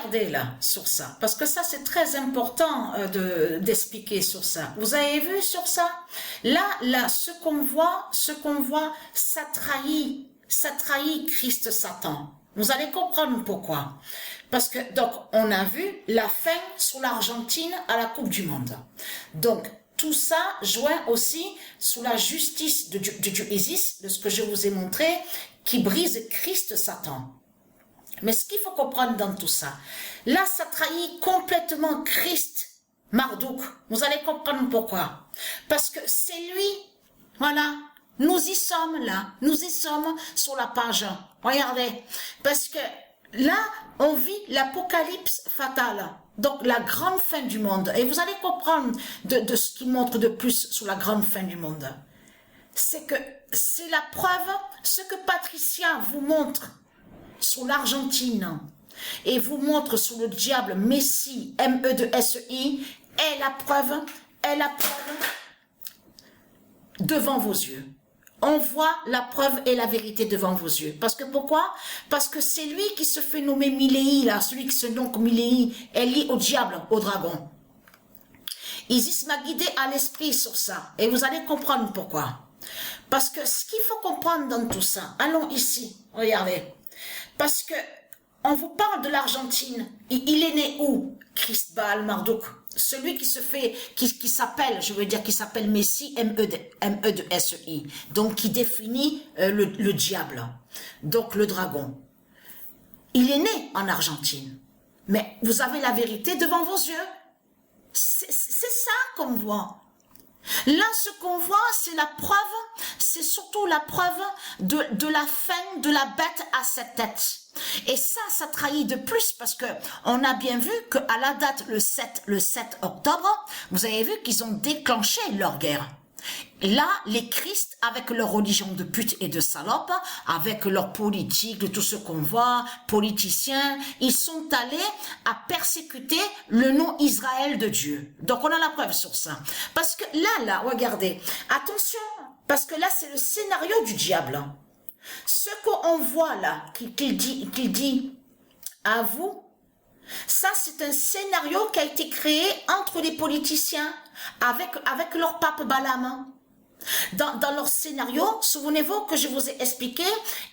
regardez là, sur ça, parce que ça c'est très important d'expliquer sur ça. Vous avez vu sur ça? Là, ce qu'on voit, ça trahit Christ Satan. Vous allez comprendre pourquoi. Parce que, donc, on a vu la fin sur l'Argentine à la Coupe du Monde. Donc, tout ça joint aussi sous la justice de Dieu Isis, de ce que je vous ai montré, qui brise Christ Satan. Mais ce qu'il faut comprendre dans tout ça, là, ça trahit complètement Christ Marduk. Vous allez comprendre pourquoi. Parce que c'est lui, voilà, nous y sommes là, nous y sommes sur la page. Regardez, parce que là, on vit l'apocalypse fatale, donc la grande fin du monde. Et vous allez comprendre de ce qui montre de plus sur la grande fin du monde. C'est que c'est la preuve, ce que Patricia vous montre sur l'Argentine et vous montre sur le diable Messie, M-E-2-S-I, est la preuve devant vos yeux. On voit la preuve et la vérité devant vos yeux. Parce que pourquoi? Parce que c'est lui qui se fait nommer Miléi, là, celui qui se nomme Miléi, est lié au diable, au dragon. Isis m'a guidé à l'esprit sur ça. Et vous allez comprendre pourquoi. Parce que ce qu'il faut comprendre dans tout ça, allons ici, regardez. Parce que on vous parle de l'Argentine. Il est né où? Christ Baal Marduk. Celui qui se fait, qui s'appelle, je veux dire, qui s'appelle Messie, M-E-2-S-I. Donc, qui définit le diable. Donc, le dragon. Il est né en Argentine. Mais vous avez la vérité devant vos yeux. C'est ça qu'on voit. Là, ce qu'on voit, c'est la preuve, c'est surtout la preuve de la fin de la bête à sept têtes. Et ça trahit de plus parce que on a bien vu qu'à la date, le 7 octobre, vous avez vu qu'ils ont déclenché leur guerre. Là, les Christ, avec leur religion de pute et de salope, avec leur politique, de tout ce qu'on voit, politiciens, ils sont allés à persécuter le nom Israël de Dieu. Donc, on a la preuve sur ça. Parce que là, regardez, attention, parce que là, c'est le scénario du diable. Ce qu'on voit là, qu'il dit à vous, ça, c'est un scénario qui a été créé entre les politiciens avec leur pape Balaam. Dans leur scénario, souvenez-vous que je vous ai expliqué,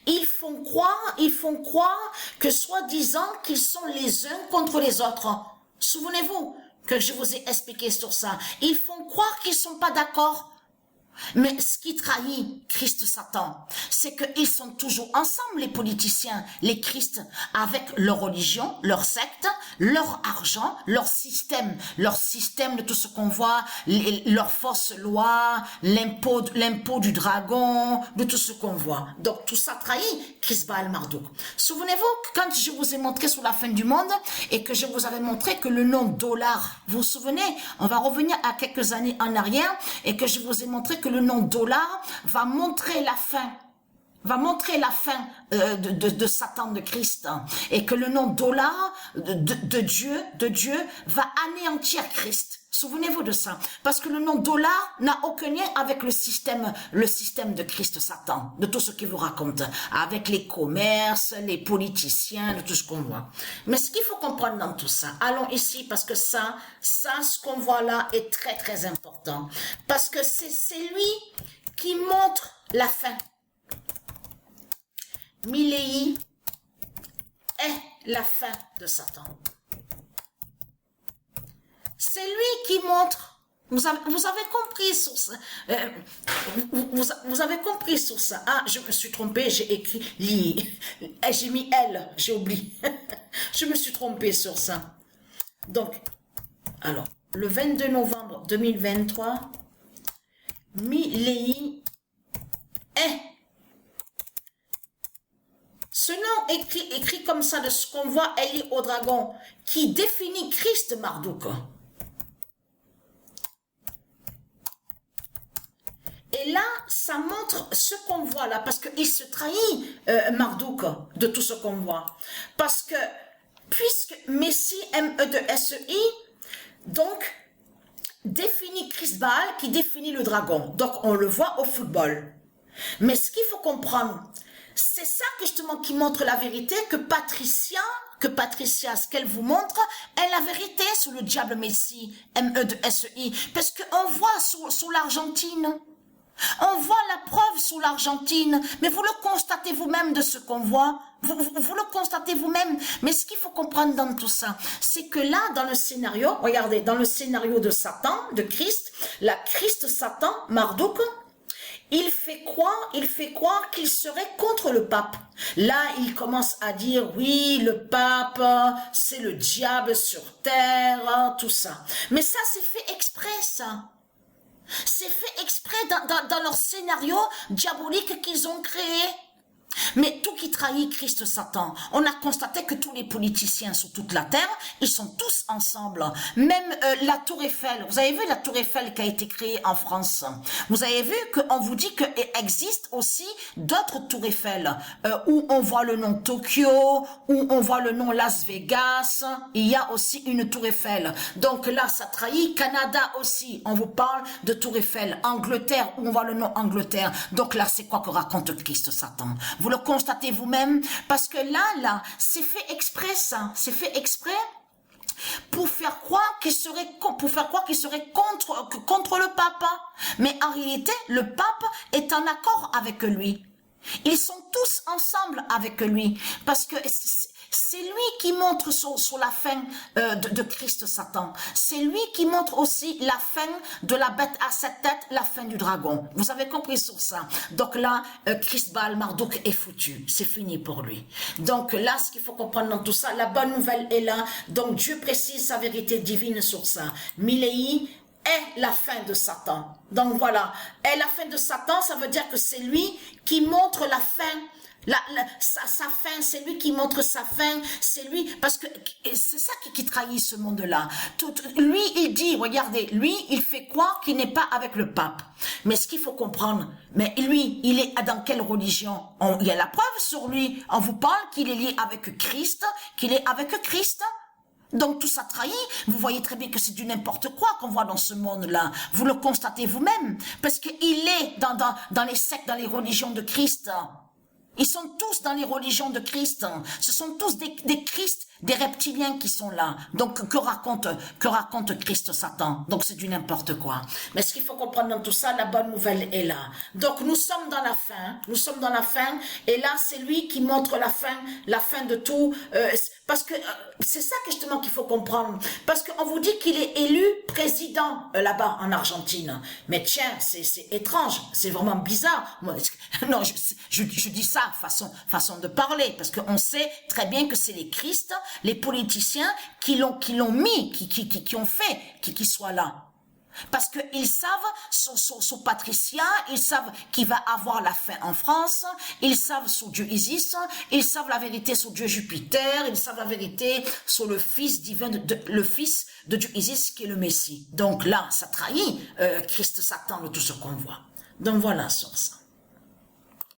ils font croire que soi-disant qu'ils sont les uns contre les autres. Souvenez-vous que je vous ai expliqué sur ça. Ils font croire qu'ils sont pas d'accord. Mais ce qui trahit Christ Satan, c'est qu'ils sont toujours ensemble, les politiciens, les Christ, avec leur religion, leur secte, leur argent, leur système de tout ce qu'on voit, leur fausse loi, l'impôt du dragon, de tout ce qu'on voit. Donc tout ça trahit Christ Baal Marduk. Souvenez-vous que quand je vous ai montré sur la fin du monde et que je vous avais montré que le nom dollar, vous vous souvenez, on va revenir à quelques années en arrière et que je vous ai montré que le nom dollar va montrer la fin de Satan, de Christ, et que le nom dollar de Dieu va anéantir Christ. Souvenez-vous de ça, parce que le nom dollar n'a aucun lien avec le système de Christ Satan, de tout ce qu'il vous raconte, avec les commerces, les politiciens, de tout ce qu'on voit. Mais ce qu'il faut comprendre dans tout ça, allons ici, parce que ça, ce qu'on voit là est très très important, parce que c'est lui qui montre la fin. Miléi est la fin de Satan. C'est lui qui montre. Vous avez compris sur ça. Vous avez compris sur ça. Ah, je me suis trompée, j'ai écrit li. J'ai mis L, j'ai oublié. Je me suis trompée sur ça. Donc, alors, le 22 novembre 2023, Miléi est. Ce nom écrit comme ça de ce qu'on voit est lié au dragon qui définit Christ Marduk. Et là, ça montre ce qu'on voit là, parce qu'il se trahit Marduk de tout ce qu'on voit. Parce que, puisque Messie, M-E-2-S-I, donc, définit Christ Baal qui définit le dragon. Donc, on le voit au football. Mais ce qu'il faut comprendre, c'est ça que justement qui montre la vérité, que Patricia, ce qu'elle vous montre, est la vérité sur le diable Messie, M-E-S-E-I, parce qu'on voit sur l'Argentine, on voit la preuve sur l'Argentine, mais vous le constatez vous-même de ce qu'on voit, vous le constatez vous-même, mais ce qu'il faut comprendre dans tout ça, c'est que là, dans le scénario, regardez, dans le scénario de Satan, de Christ, la Christ-Satan, Marduk, il fait croire qu'il serait contre le pape. Là, il commence à dire, oui, le pape, c'est le diable sur terre, tout ça. Mais ça, c'est fait exprès, ça. C'est fait exprès dans leur scénario diabolique qu'ils ont créé. Mais tout qui trahit Christ Satan, on a constaté que tous les politiciens sur toute la terre, ils sont tous ensemble. Même la Tour Eiffel, vous avez vu la Tour Eiffel qui a été créée en France. Vous avez vu qu'on vous dit qu'il existe aussi d'autres Tours Eiffel, où on voit le nom Tokyo, où on voit le nom Las Vegas, il y a aussi une Tour Eiffel. Donc là, ça trahit. Canada aussi, on vous parle de Tour Eiffel. Angleterre, où on voit le nom Angleterre. Donc là, c'est quoi que raconte Christ Satan? Vous le constatez vous-même, parce que là, c'est fait exprès, ça. C'est fait exprès pour faire croire qu'il serait, contre le pape. Mais en réalité, le pape est en accord avec lui. Ils sont tous ensemble avec lui, parce que c'est lui qui montre sur la fin de Christ Satan. C'est lui qui montre aussi la fin de la bête à 7 têtes, la fin du dragon. Vous avez compris sur ça. Donc là, Christ Baal Marduk est foutu. C'est fini pour lui. Donc là, ce qu'il faut comprendre dans tout ça, la bonne nouvelle est là. Donc Dieu précise sa vérité divine sur ça. Milei est la fin de Satan. Donc voilà, est la fin de Satan, ça veut dire que c'est lui qui montre la fin. Sa fin, c'est lui qui montre sa fin, c'est lui, parce que c'est ça qui trahit ce monde-là. Lui, il dit, regardez, lui, il fait croire qu'il n'est pas avec le pape. Mais ce qu'il faut comprendre, mais lui, il est dans quelle religion? Il y a la preuve sur lui. On vous parle qu'il est lié avec Christ, Donc tout ça trahit, vous voyez très bien que c'est du n'importe quoi qu'on voit dans ce monde-là. Vous le constatez vous-même, parce qu'il est dans les sectes, dans les religions de Christ. Ils sont tous dans les religions de Christ. Ce sont tous des Christ, des reptiliens qui sont là. Donc, que raconte Christ Satan? Donc, c'est du n'importe quoi. Mais ce qu'il faut comprendre dans tout ça, la bonne nouvelle est là. Donc, nous sommes dans la fin. Et là, c'est lui qui montre la fin de tout. Parce que c'est ça justement qu'il faut comprendre. Parce qu'on vous dit qu'il est élu président là-bas en Argentine. Mais tiens, c'est étrange. C'est vraiment bizarre. Moi, non, je dis ça façon de parler, parce qu'on sait très bien que c'est les Christ, les politiciens qui l'ont mis, qui ont fait qu'il soit là. Parce qu'ils savent sur Patricia, ils savent qu'il va avoir la fin en France, ils savent sur Dieu Isis, ils savent la vérité sur Dieu Jupiter, ils savent la vérité sur le fils divin, le fils de Dieu Isis qui est le Messie. Donc là, ça trahit Christ Satan de tout ce qu'on voit. Donc voilà sur ça.